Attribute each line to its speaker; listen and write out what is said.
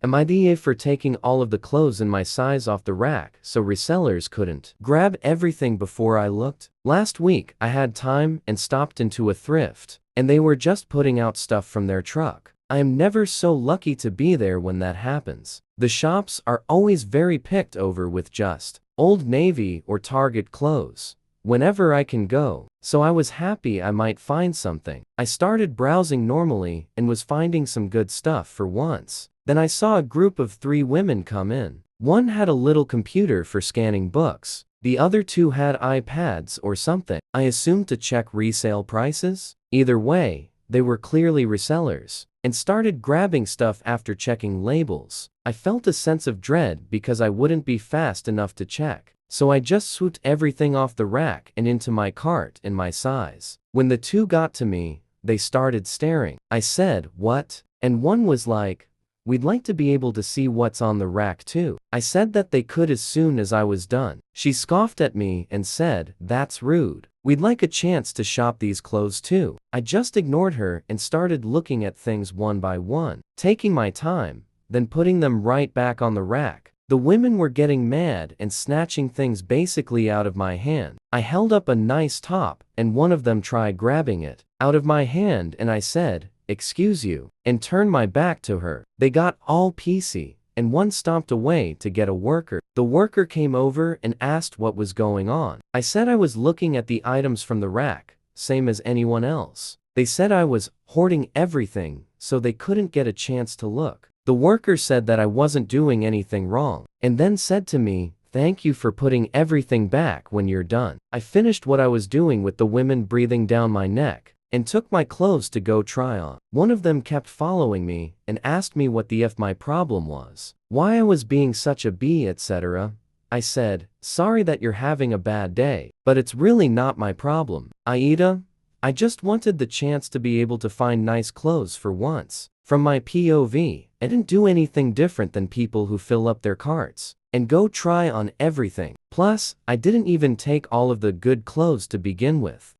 Speaker 1: Am I the A for taking all of the clothes in my size off the rack so resellers couldn't grab everything before I looked? Last week, I had time and stopped into a thrift, and they were just putting out stuff from their truck. I am never so lucky to be there when that happens. The shops are always very picked over with just Old Navy or Target clothes whenever I can go, so I was happy I might find something. I started browsing normally and was finding some good stuff for once. Then I saw a group of 3 women come in. One had a little computer for scanning books. The other 2 had iPads or something. I assumed to check resale prices. Either way, they were clearly resellers, and started grabbing stuff after checking labels. I felt a sense of dread because I wouldn't be fast enough to check. So I just swooped everything off the rack and into my cart in my size. When the 2 got to me, they started staring. I said, "What?" And one was like, "We'd like to be able to see what's on the rack too." I said that they could as soon as I was done. She scoffed at me and said, "That's rude. We'd like a chance to shop these clothes too." I just ignored her and started looking at things one by one, taking my time, then putting them right back on the rack. The women were getting mad and snatching things basically out of my hand. I held up a nice top, and one of them tried grabbing it out of my hand, and I said, "Excuse you," and turned my back to her. They got all PC, and one stomped away to get a worker. The worker came over and asked what was going on. I said I was looking at the items from the rack, same as anyone else. They said I was hoarding everything, so they couldn't get a chance to look. The worker said that I wasn't doing anything wrong, and then said to me, "Thank you for putting everything back when you're done." I finished what I was doing with the women breathing down my neck, and took my clothes to go try on. One of them kept following me and asked me what the F my problem was, why I was being such a B, etc. I said, "Sorry that you're having a bad day, but it's really not my problem. AITA, I just wanted the chance to be able to find nice clothes for once." From my POV, I didn't do anything different than people who fill up their carts and go try on everything. Plus, I didn't even take all of the good clothes to begin with.